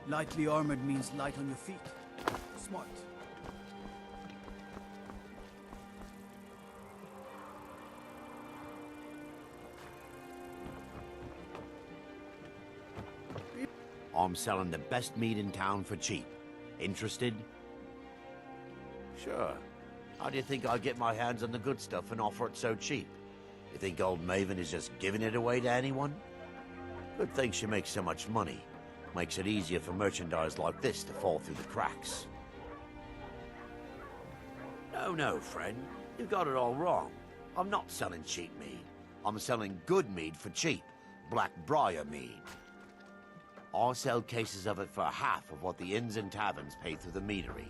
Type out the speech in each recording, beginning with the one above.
Lightly armored means light on your feet. Smart. I'm selling the best meat in town for cheap. Interested? Sure. How do you think I get my hands on the good stuff and offer it so cheap? You think old Maven is just giving it away to anyone? Good thing she makes so much money. Makes it easier for merchandise like this to fall through the cracks. No, friend. You've got it all wrong. I'm not selling cheap meat. I'm selling good meat for cheap. Black Briar meat. I'll sell cases of it for half of what the inns and taverns pay through the meadery.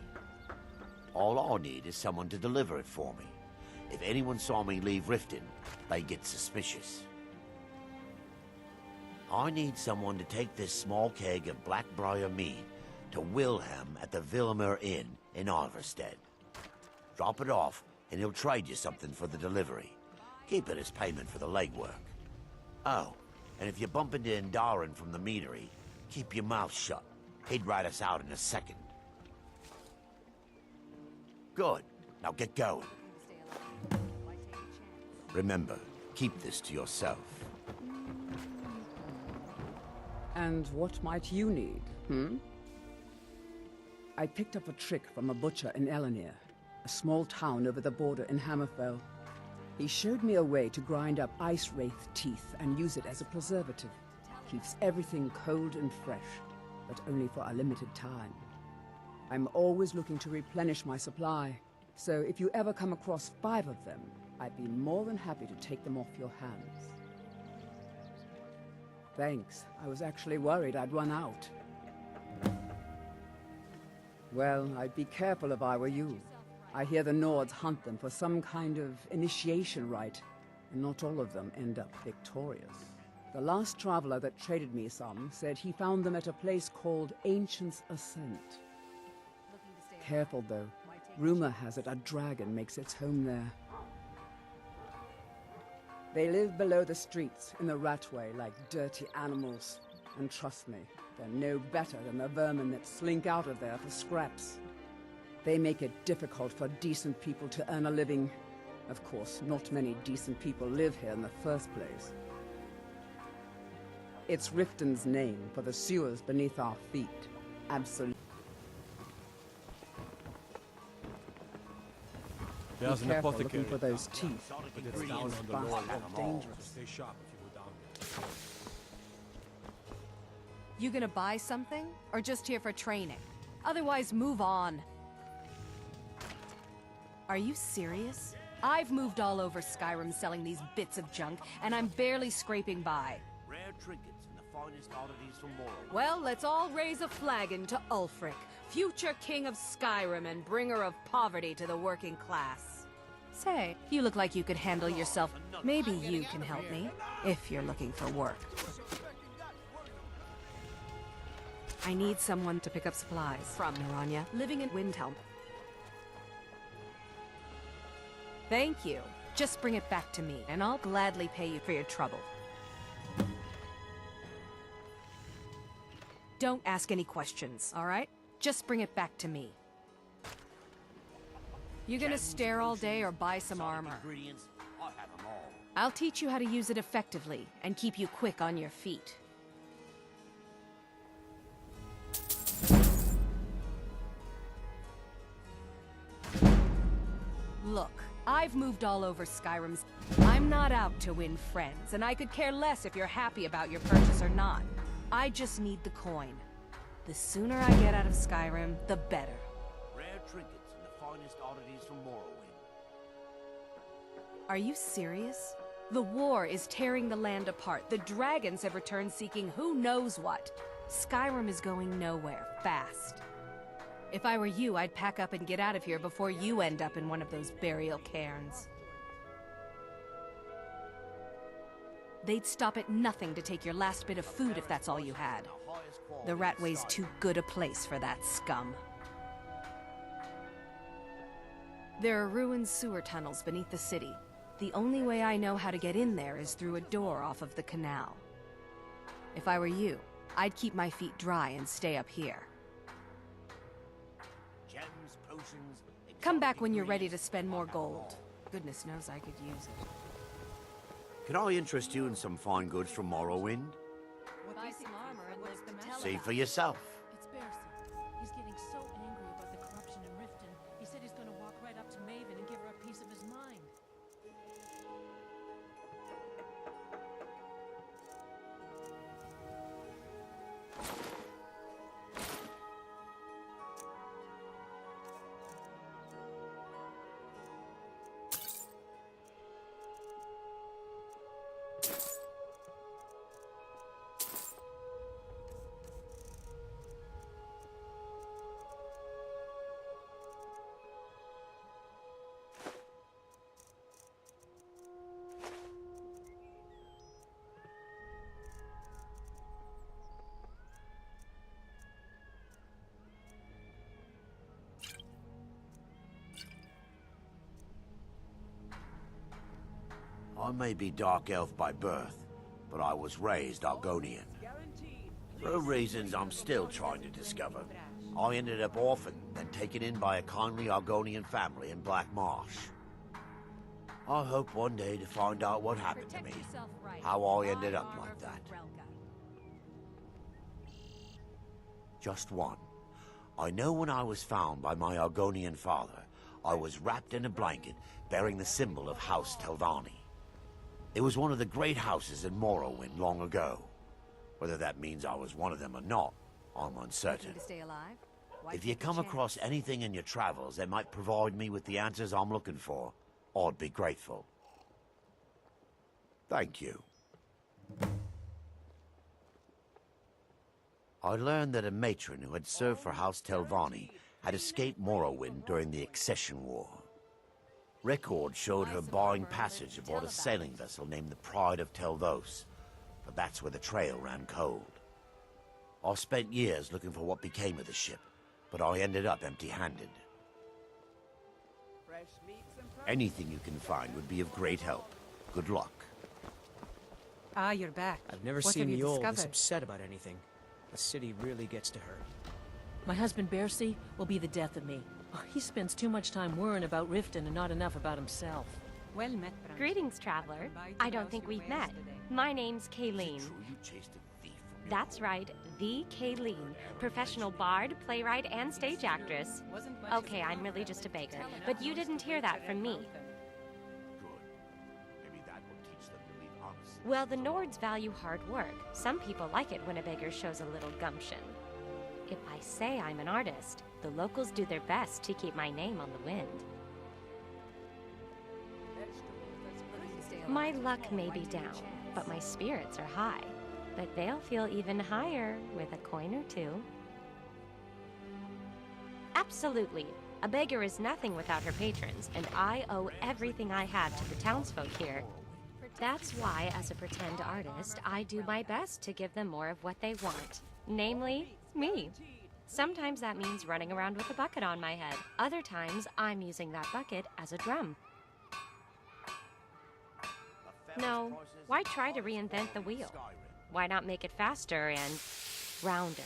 All I need is someone to deliver it for me. If anyone saw me leave Riften, they'd get suspicious. I need someone to take this small keg of Blackbriar mead to Wilhelm at the Vilmer Inn in Iverstead. Drop it off, and he'll trade you something for the delivery. Keep it as payment for the legwork. Oh, and if you bump into Indaren from the meadery, keep your mouth shut. He'd rat us out in a second. Good. Now get going. Remember, keep this to yourself. And what might you need, I picked up a trick from a butcher in Elenir, a small town over the border in Hammerfell. He showed me a way to grind up ice wraith teeth and use it as a preservative. Keeps everything cold and fresh, but only for a limited time. I'm always looking to replenish my supply, so if you ever come across 5 of them, I'd be more than happy to take them off your hands. Thanks. I was actually worried I'd run out. Well, I'd be careful if I were you. I hear the Nords hunt them for some kind of initiation rite, and not all of them end up victorious. The last traveler that traded me some said he found them at a place called Ancient's Ascent. Careful, though. Rumor has it a dragon makes its home there. They live below the streets, in the ratway, like dirty animals. And trust me, they're no better than the vermin that slink out of there for scraps. They make it difficult for decent people to earn a living. Of course, not many decent people live here in the first place. It's Riften's name for the sewers beneath our feet. Absolutely. Be careful looking for those teeth. It's down on the Lord and dangerous. Stay sharp if you go down there. You gonna buy something? Or just here for training? Otherwise, move on. Are you serious? I've moved all over Skyrim selling these bits of junk, and I'm barely scraping by. Rare trinkets and the finest oddities from Morrowind. Well, let's all raise a flagon to Ulfric, future king of Skyrim and bringer of poverty to the working class. Say, you look like you could handle yourself. Maybe you can help me, if you're looking for work. I need someone to pick up supplies from Naranya, living in Windhelm. Thank you. Just bring it back to me, and I'll gladly pay you for your trouble. Don't ask any questions, all right? Just bring it back to me. You gonna stare all day or buy some armor? I'll teach you how to use it effectively and keep you quick on your feet. Look, I've moved all over Skyrim's. I'm not out to win friends, and I could care less if you're happy about your purchase or not. I just need the coin. The sooner I get out of Skyrim, the better. Rare trinkets and the finest oddities from Morrowind. Are you serious? The war is tearing the land apart. The dragons have returned seeking who knows what. Skyrim is going nowhere, fast. If I were you, I'd pack up and get out of here before you end up in one of those burial cairns. They'd stop at nothing to take your last bit of food if that's all you had. The Ratway's too good a place for that scum. There are ruined sewer tunnels beneath the city. The only way I know how to get in there is through a door off of the canal. If I were you, I'd keep my feet dry and stay up here. Gems, potions, Come back when you're ready to spend more gold. Goodness knows I could use it. Can I interest you in some fine goods from Morrowind? Buy some armor and live the metal. See for yourself. It's Bercy. He's getting so angry about the corruption in Riften. He said he's gonna walk right up to Maven and give her a piece of his mind. I may be Dark Elf by birth, but I was raised Argonian. For reasons I'm still trying to discover, I ended up orphaned, then taken in by a kindly Argonian family in Black Marsh. I hope one day to find out what happened to me, how I ended up like that. Just one. I know when I was found by my Argonian father, I was wrapped in a blanket bearing the symbol of House Telvanni. It was one of the great houses in Morrowind long ago. Whether that means I was one of them or not, I'm uncertain. To stay alive? Why If you take a come chance? across anything in your travels that might provide me with the answers I'm looking for, I'd be grateful. Thank you. I learned that a matron who had served for House Telvanni had escaped Morrowind during the Accession War. Records showed her buying passage aboard a sailing vessel named the Pride of Telvos, but that's where the trail ran cold. I spent years looking for what became of the ship, but I ended up empty-handed. Anything you can find would be of great help. Good luck. Ah, you're back. I've never What seen have you Mjolnir this discovered? upset about anything. The city really gets to her. My husband Bercy will be the death of me. Oh, he spends too much time worrying about Riften and not enough about himself. Well met, Greetings, traveler. I don't think we've met. My name's Kayleen. True, you chased a thief from your That's home. right, the Kayleen. Professional bard, playwright, and stage actress. Okay, I'm really just a beggar, but you didn't hear that from me. Good. Maybe that will teach them to leave honest. Well, the Nords value hard work. Some people like it when a beggar shows a little gumption. If I say I'm an artist, the locals do their best to keep my name on the wind. My luck may be down, but my spirits are high. But they'll feel even higher with a coin or two. Absolutely. A beggar is nothing without her patrons, and I owe everything I have to the townsfolk here. That's why, as a pretend artist, I do my best to give them more of what they want. Namely, me. Sometimes that means running around with a bucket on my head. Other times, I'm using that bucket as a drum. No, why try to reinvent the wheel? Why not make it faster and rounder?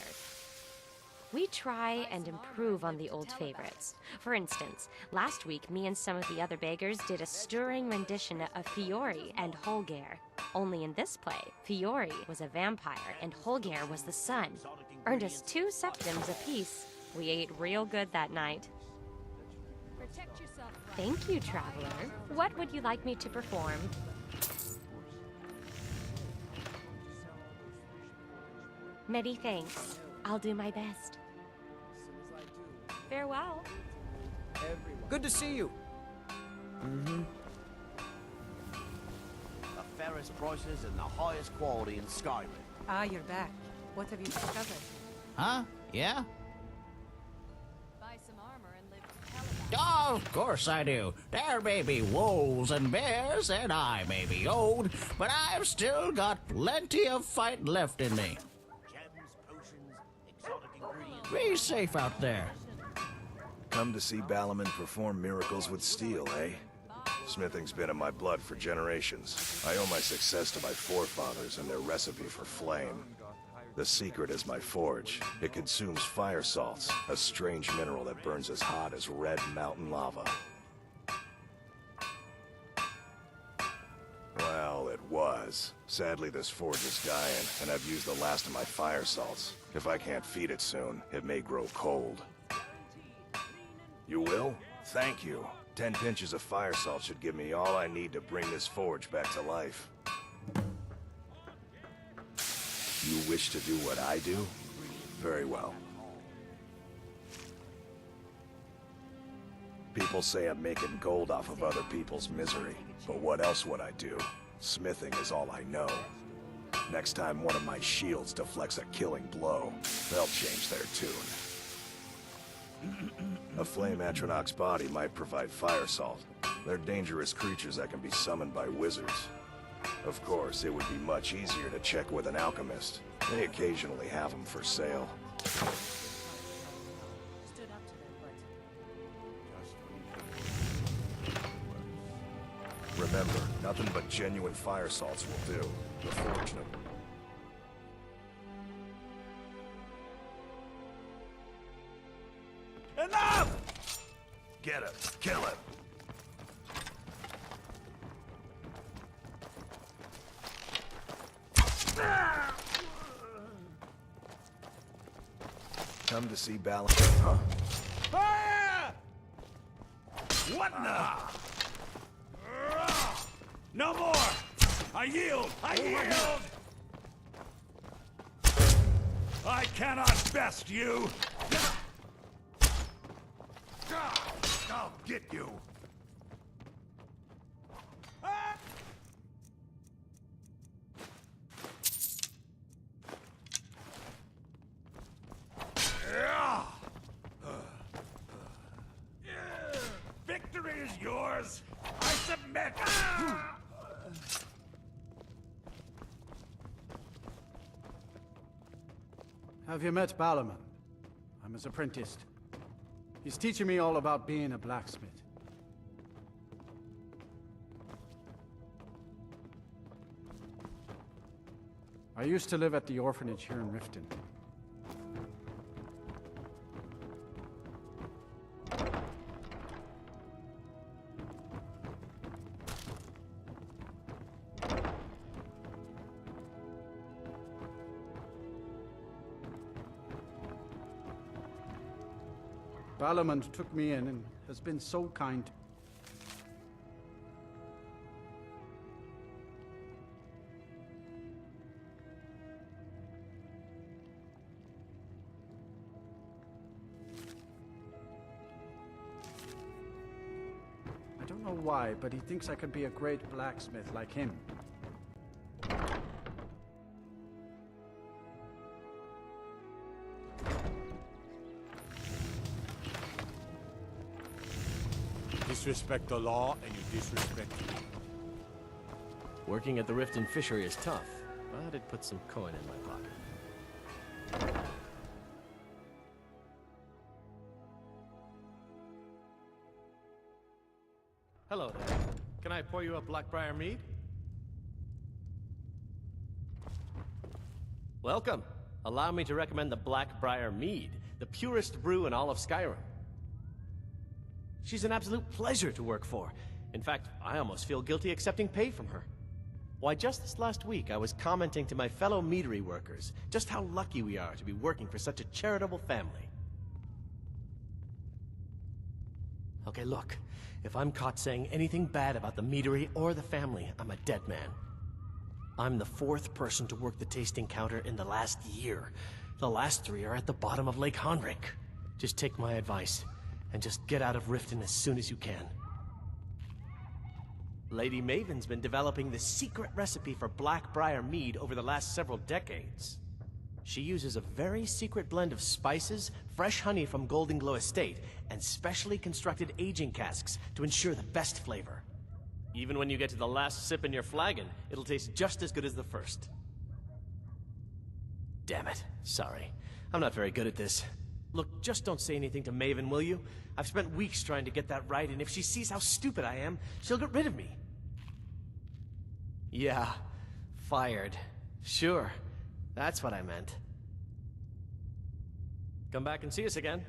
We try and improve on the old favorites. For instance, last week, me and some of the other beggars did a stirring rendition of Fiori and Holger. Only in this play, Fiori was a vampire and Holger was the sun. Earned us 2 septims apiece. We ate real good that night. Thank you, traveler. What would you like me to perform? Many thanks. I'll do my best. Farewell. Good to see you. The fairest prices and the highest quality in Skyrim. Ah, you're back. What have you discovered? Huh? Yeah? Buy some armor and live to tell about Oh, of course I do. There may be wolves and bears, and I may be old, but I've still got plenty of fight left in me. Gems, potions, exotic ingredients. Be safe out there. Come to see Balaman perform miracles with steel, eh? Smithing's been in my blood for generations. I owe my success to my forefathers and their recipe for flame. The secret is my forge. It consumes fire salts, a strange mineral that burns as hot as red mountain lava. Well, it was. Sadly, this forge is dying, and I've used the last of my fire salts. If I can't feed it soon, it may grow cold. You will? Thank you. 10 pinches of fire salt should give me all I need to bring this forge back to life. You wish to do what I do? Very well. People say I'm making gold off of other people's misery, but what else would I do? Smithing is all I know. Next time one of my shields deflects a killing blow, they'll change their tune. A flame atronach's body might provide fire salt. They're dangerous creatures that can be summoned by wizards. Of course, it would be much easier to check with an alchemist. They occasionally have them for sale. Stood up to them, but Remember, nothing but genuine fire salts will do. The forge them. Enough! Get him. Kill him. Come to see Balin. Huh? Fire! What now? No more! I yield! I yield! I cannot best you! I'll get you. Victory is yours! I submit! Have you met Balin? I'm his apprentice. He's teaching me all about being a blacksmith. I used to live at the orphanage here in Riften. Balin took me in and has been so kind. I don't know why, but he thinks I could be a great blacksmith like him. Disrespect the law and you disrespect me. Working at the Riften fishery is tough, but it puts some coin in my pocket. Hello there. Can I pour you a Blackbriar mead? Welcome. Allow me to recommend the Blackbriar mead, the purest brew in all of Skyrim. She's an absolute pleasure to work for. In fact, I almost feel guilty accepting pay from her. Why, just this last week, I was commenting to my fellow meadery workers just how lucky we are to be working for such a charitable family. Okay, look. If I'm caught saying anything bad about the meadery or the family, I'm a dead man. I'm the 4th person to work the tasting counter in the last year. The last 3 are at the bottom of Lake Honrik. Just take my advice. And just get out of Riften as soon as you can. Lady Maven's been developing the secret recipe for Blackbriar mead over the last several decades. She uses a very secret blend of spices, fresh honey from Golden Glow Estate, and specially constructed aging casks to ensure the best flavor. Even when you get to the last sip in your flagon, it'll taste just as good as the first. Damn it. Sorry. I'm not very good at this. Look, just don't say anything to Maven, will you? I've spent weeks trying to get that right, and if she sees how stupid I am, she'll get rid of me. Yeah, fired. Sure, that's what I meant. Come back and see us again.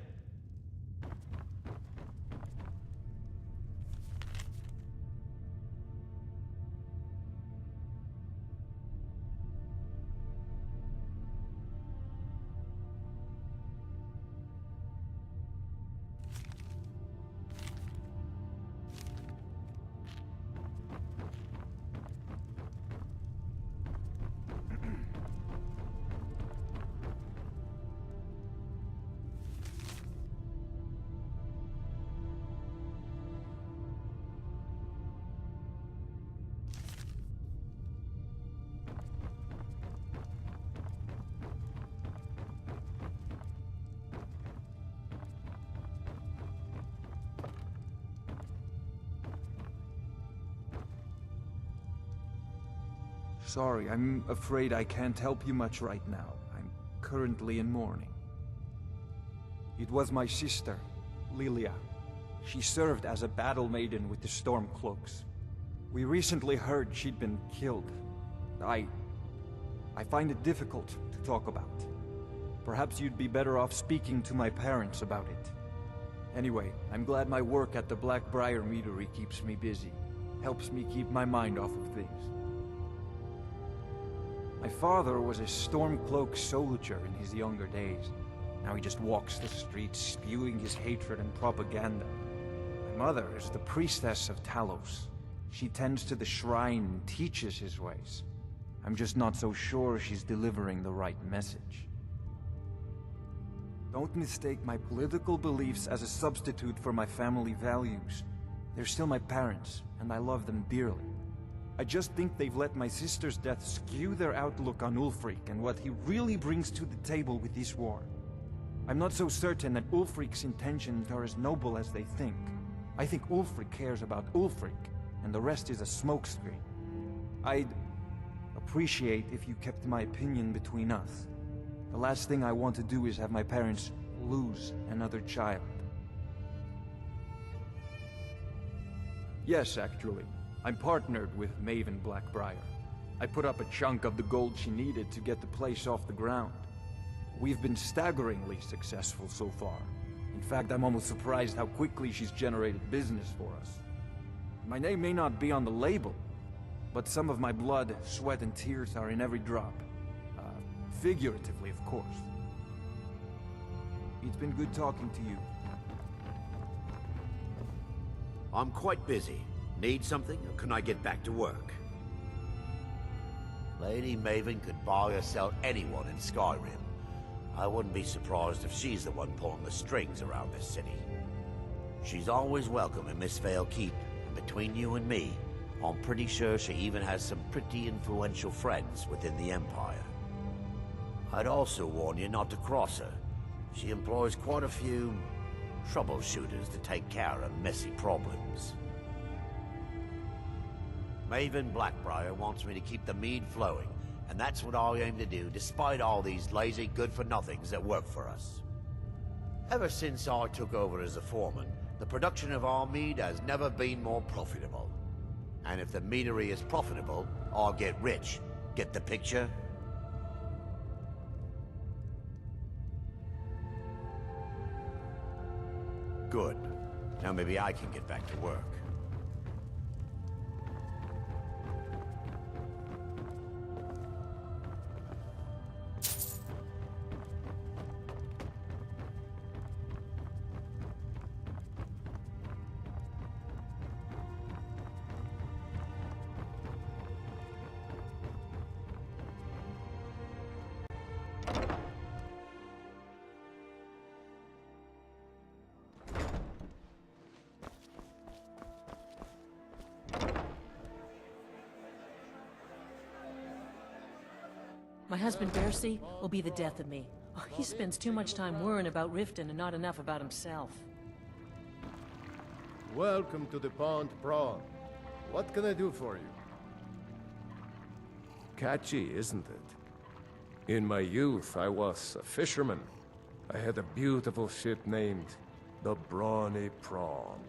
Sorry, I'm afraid I can't help you much right now. I'm currently in mourning. It was my sister, Lilia. She served as a battle maiden with the Stormcloaks. We recently heard she'd been killed. I find it difficult to talk about. Perhaps you'd be better off speaking to my parents about it. Anyway, I'm glad my work at the Blackbriar Meadery keeps me busy. Helps me keep my mind off of things. My father was a Stormcloak soldier in his younger days. Now he just walks the streets spewing his hatred and propaganda. My mother is the priestess of Talos. She tends to the shrine and teaches his ways. I'm just not so sure she's delivering the right message. Don't mistake my political beliefs as a substitute for my family values. They're still my parents, and I love them dearly. I just think they've let my sister's death skew their outlook on Ulfric and what he really brings to the table with this war. I'm not so certain that Ulfric's intentions are as noble as they think. I think Ulfric cares about Ulfric, and the rest is a smokescreen. I'd appreciate if you kept my opinion between us. The last thing I want to do is have my parents lose another child. Yes, actually. I'm partnered with Maven Blackbriar. I put up a chunk of the gold she needed to get the place off the ground. We've been staggeringly successful so far. In fact, I'm almost surprised how quickly she's generated business for us. My name may not be on the label, but some of my blood, sweat, and tears are in every drop. Figuratively, of course. It's been good talking to you. I'm quite busy. Need something, or can I get back to work? Lady Maven could buy or sell anyone in Skyrim. I wouldn't be surprised if she's the one pulling the strings around this city. She's always welcome in Mistveil Keep, and between you and me, I'm pretty sure she even has some pretty influential friends within the Empire. I'd also warn you not to cross her. She employs quite a few troubleshooters to take care of messy problems. Maven Blackbriar wants me to keep the mead flowing, and that's what I aim to do despite all these lazy good-for-nothings that work for us. Ever since I took over as a foreman, the production of our mead has never been more profitable. And if the meadery is profitable, I'll get rich. Get the picture? Good. Now maybe I can get back to work. My husband Bercy will be the death of me. Oh, he spends too much time worrying about Riften and not enough about himself. Welcome to the Pond Prawn. What can I do for you? Catchy, isn't it? In my youth, I was a fisherman. I had a beautiful ship named the Brawny Prawn.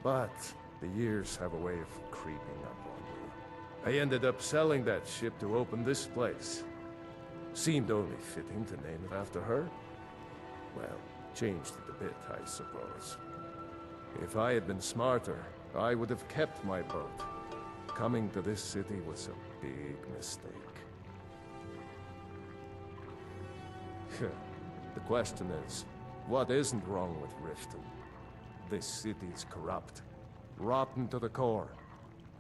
But the years have a way of creeping up on you. I ended up selling that ship to open this place. Seemed only fitting to name it after her. Well, changed it a bit, I suppose. If I had been smarter, I would have kept my boat. Coming to this city was a big mistake. The question is, what isn't wrong with Riften? This city's corrupt, rotten to the core.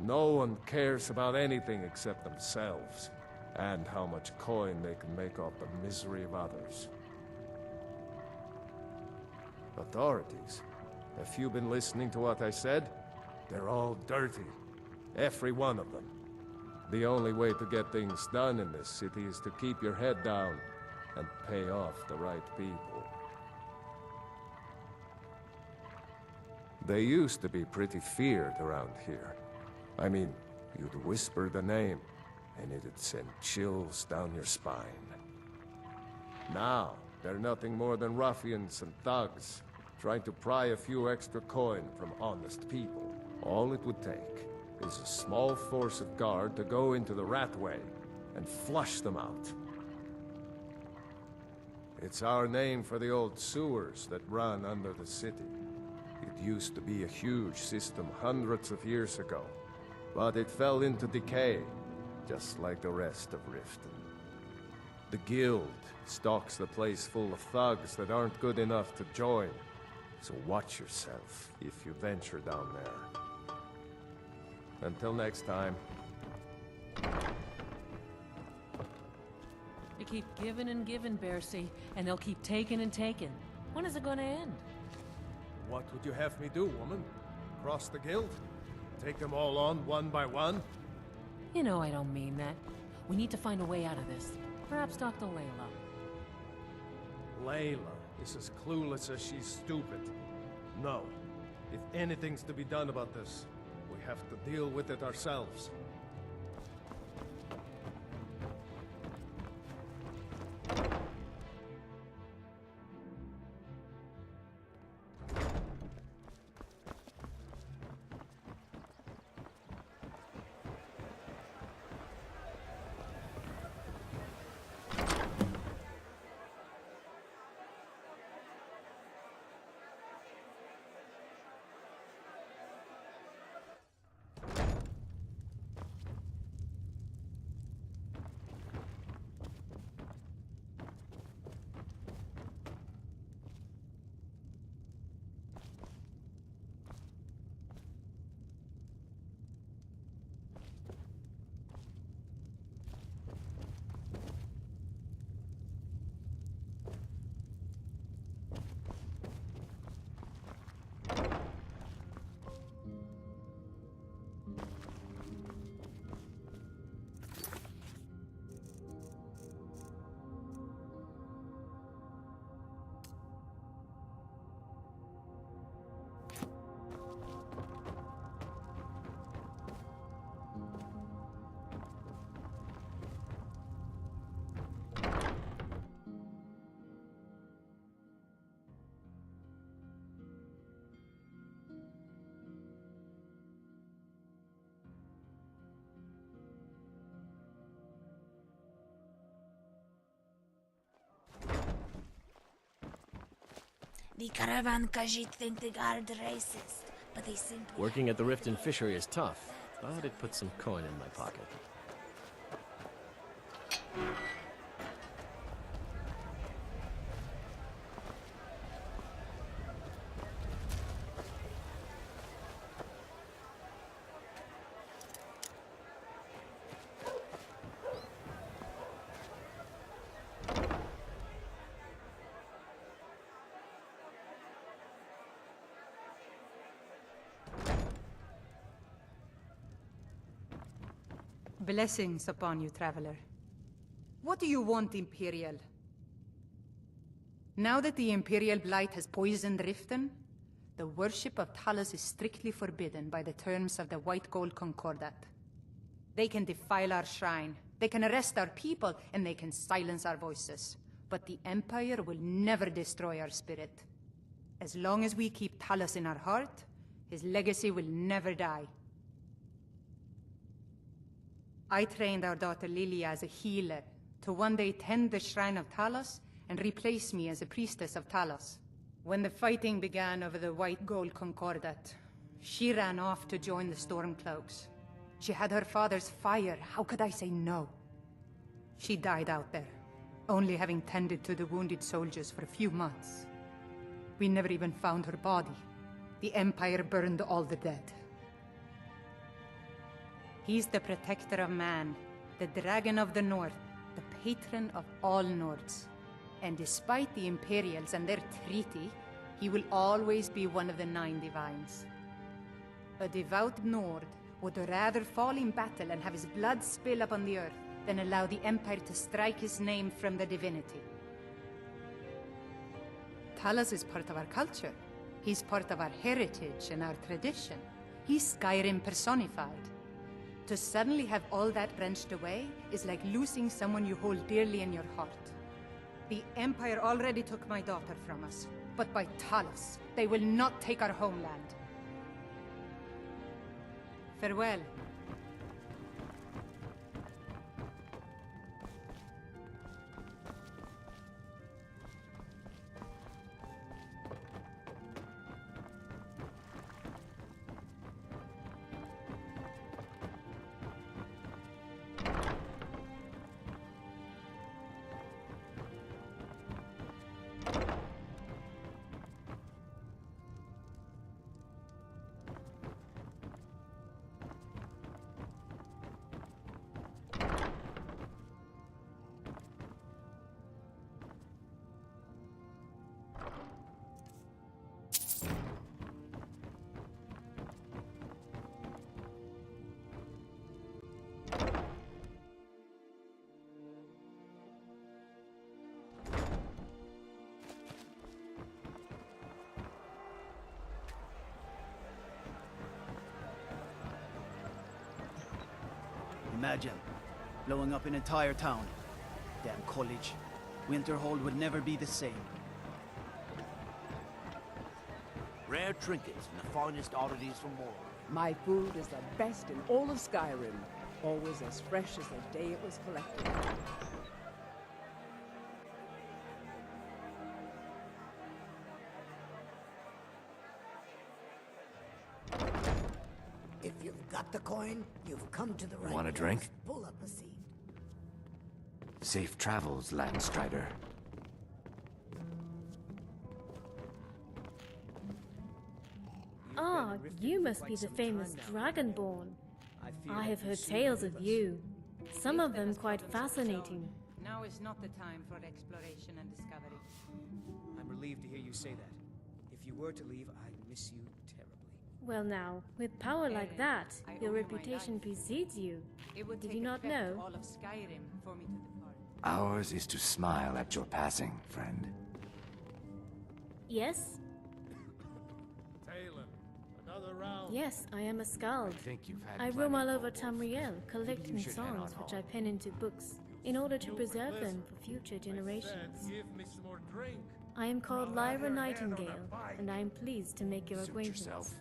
No one cares about anything except themselves, and how much coin they can make off the misery of others. Authorities, have you been listening to what I said? They're all dirty. Every one of them. The only way to get things done in this city is to keep your head down and pay off the right people. They used to be pretty feared around here. I mean, you'd whisper the name, and it'd send chills down your spine. Now, they're nothing more than ruffians and thugs, trying to pry a few extra coin from honest people. All it would take is a small force of guard to go into the Ratway and flush them out. It's our name for the old sewers that run under the city. It used to be a huge system hundreds of years ago, but it fell into decay, just like the rest of Riften. The Guild stocks the place full of thugs that aren't good enough to join, so watch yourself if you venture down there. Until next time. They keep giving and giving, Bercy, and they'll keep taking and taking. When is it gonna end? What would you have me do, woman? Cross the Guild? Take them all on one by one? You know I don't mean that. We need to find a way out of this. Perhaps talk to Layla. Layla is as clueless as she's stupid. No. If anything's to be done about this, we have to deal with it ourselves. The caravan Khajiit think the guard racist, but they simply... Working at the Riften fishery is tough, but it puts some coin in my pocket. Blessings upon you, traveler. What do you want, Imperial? Now that the Imperial Blight has poisoned Riften, the worship of Talos is strictly forbidden by the terms of the White Gold Concordat. They can defile our shrine, they can arrest our people, and they can silence our voices. But the Empire will never destroy our spirit. As long as we keep Talos in our heart, his legacy will never die. I trained our daughter Lilia as a healer to one day tend the shrine of Talos and replace me as a priestess of Talos. When the fighting began over the White Gold Concordat, she ran off to join the Stormcloaks. She had her father's fire. How could I say no? She died out there, only having tended to the wounded soldiers for a few months. We never even found her body. The Empire burned all the dead. He's the protector of man, the Dragon of the North, the patron of all Nords. And despite the Imperials and their treaty, he will always be one of the 9 divines. A devout Nord would rather fall in battle and have his blood spill upon the earth than allow the Empire to strike his name from the divinity. Talos is part of our culture. He's part of our heritage and our tradition. He's Skyrim personified. To suddenly have all that wrenched away is like losing someone you hold dearly in your heart. The Empire already took my daughter from us, but by Talos, they will not take our homeland. Farewell. Imagine blowing up an entire town. Damn college. Winterhold would never be the same. Rare trinkets and the finest oddities from war. My food is the best in all of Skyrim. Always as fresh as the day it was collected. If you've got the coin, you've come to the right Want a place. drink? Pull up a seat. Safe travels, Landstrider. Ah, you must be the famous Dragonborn. I have heard tales of you. Some of them quite fascinating. Now is not the time for exploration and discovery. I'm relieved to hear you say that. If you were to leave, I'd miss you terribly. Well now, with power like that, your reputation precedes you. Did you not know? All of Skyrim for me to depart. Ours is to smile at your passing, friend. Yes? Talon, another round. Yes, I am a skald. I roam all over Tamriel, collecting songs which I pen into books, in order to preserve them for future generations. Give me some more drink. I am called Lyra Nightingale, and I am pleased to make your acquaintance.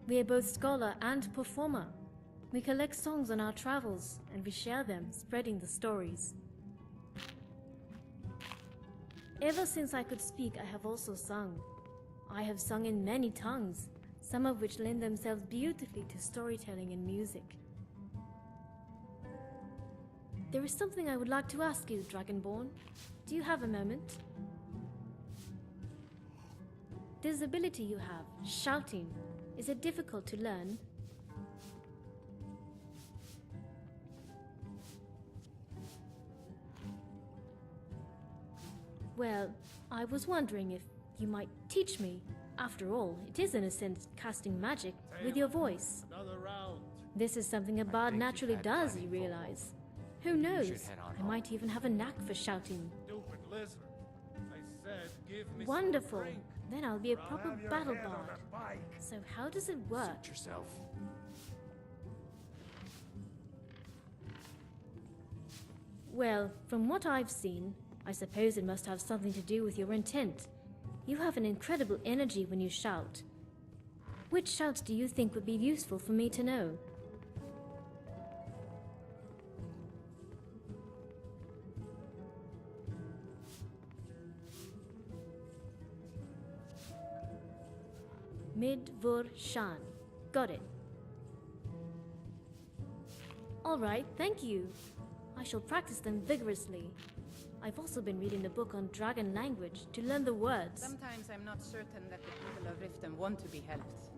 We are both scholar and performer. We collect songs on our travels, and we share them, spreading the stories. Ever since I could speak, I have also sung. I have sung in many tongues, some of which lend themselves beautifully to storytelling and music. There is something I would like to ask you, Dragonborn. Do you have a moment? This ability you have, shouting, is it difficult to learn? Well, I was wondering if you might teach me. After all, it is in a sense casting magic with your voice. Another round. This is something a bard naturally does, you realize. Who knows? I might even have a knack for shouting. Stupid lizard. I said give me Wonderful. some drink. Then I'll be a proper battle bard. So how does it work? Yourself. Well, from what I've seen, I suppose it must have something to do with your intent. You have an incredible energy when you shout. Which shouts do you think would be useful for me to know? Mid Vur Shan. Got it. Alright, thank you. I shall practice them vigorously. I've also been reading a book on dragon language to learn the words. Sometimes I'm not certain that the people of Riften want to be helped.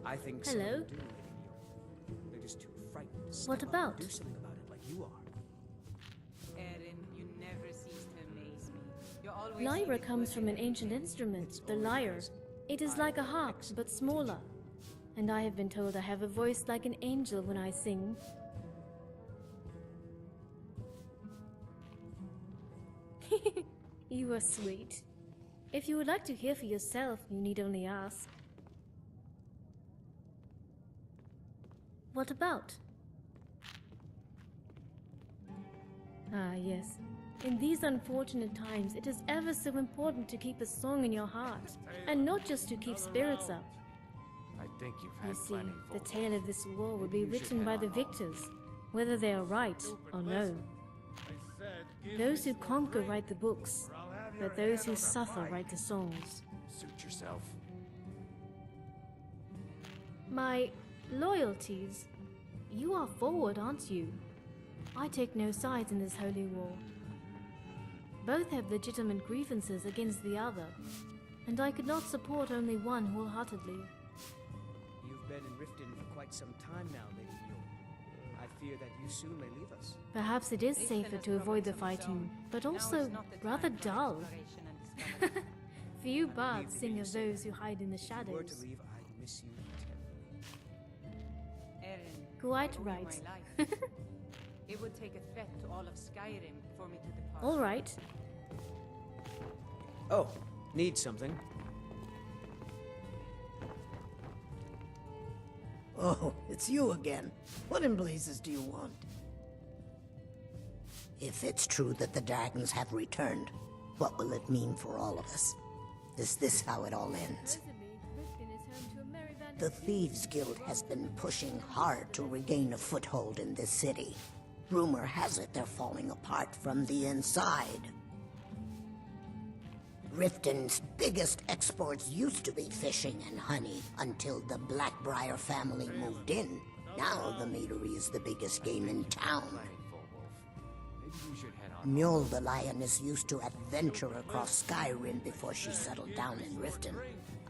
I think Hello? some do, Lady Mule. They're just too frightened to What step up about? and do something about it like you are. Erin, you never cease to amaze me. You always see Lyra the comes good from in an ancient instrument, the lyre. It is like a harp, but smaller. And I have been told I have a voice like an angel when I sing. You are sweet. If you would like to hear for yourself, you need only ask. What about? Ah, yes. In these unfortunate times, it is ever so important to keep a song in your heart, and not just to keep spirits up. I think you've You had see, plenty. the tale of this war will be written by the victors, whether they are right or no. Those who conquer write the books, but those who suffer write the songs. Suit yourself. My loyalties? You are forward, aren't you? I take no sides in this holy war. Both have legitimate grievances against the other, and I could not support only one wholeheartedly. You've been in Riften for quite some time now, Lady Mule. I fear that you soon may leave us. Perhaps it is safer to avoid the fighting, but also rather dull. Few bards sing of those who hide in the If you were to shadows. leave, I'd miss you terribly. Erin, Quite I owe you right. my life. It would take a threat to all of Skyrim for me to depart. All right. Oh, need something? Oh, it's you again. What in blazes do you want? If it's true that the dragons have returned, what will it mean for all of us? Is this how it all ends? The Thieves Guild has been pushing hard to regain a foothold in this city. Rumor has it they're falling apart from the inside. Riften's biggest exports used to be fishing and honey until the Blackbriar family moved in. Now the meadery is the biggest game in town. Mule the lioness used to adventure across Skyrim before she settled down in Riften.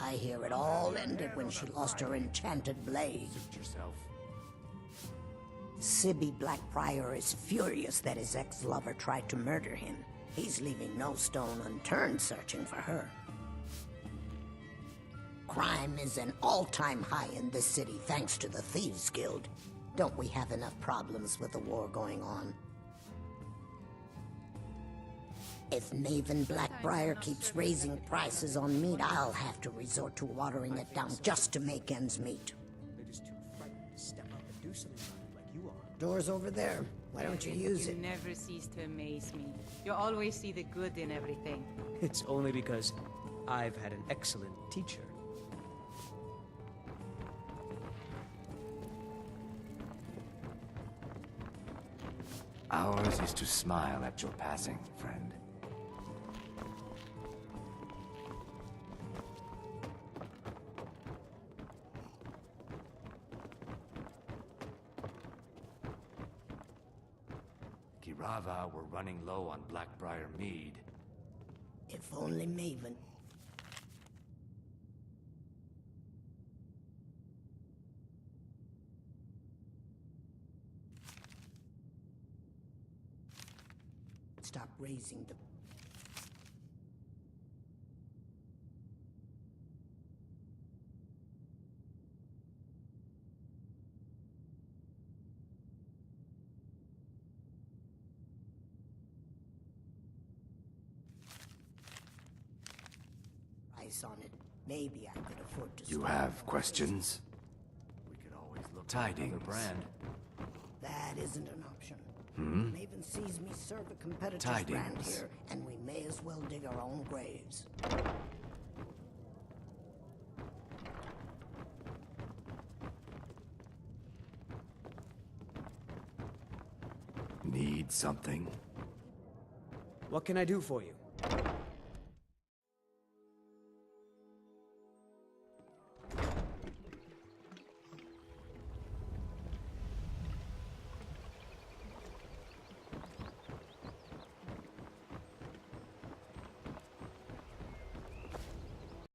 I hear it all ended when she lost her enchanted blade. Sibby Blackbriar is furious that his ex-lover tried to murder him. He's leaving no stone unturned searching for her. Crime is an all-time high in this city thanks to the Thieves Guild. Don't we have enough problems with the war going on? If Maven Blackbriar keeps raising prices on meat, I'll have to resort to watering it down just to make ends meet. They're just too frightened to step up and do something about it like you are. Door's over there. Why don't you use it? You never cease to amaze me. You always see the good in everything. It's only because I've had an excellent teacher. Ours is to smile at your passing, friend. Kirava, we're running low on Blackbriar mead. If only Maven. Stop raising the... price on it. Maybe I could afford to... You stop. have questions? We could always look Tidings. for another brand. That isn't an option. Hmm? Maven sees me serve a competitor's brand Tidings. here, and we may as well dig our own graves. Need something? What can I do for you?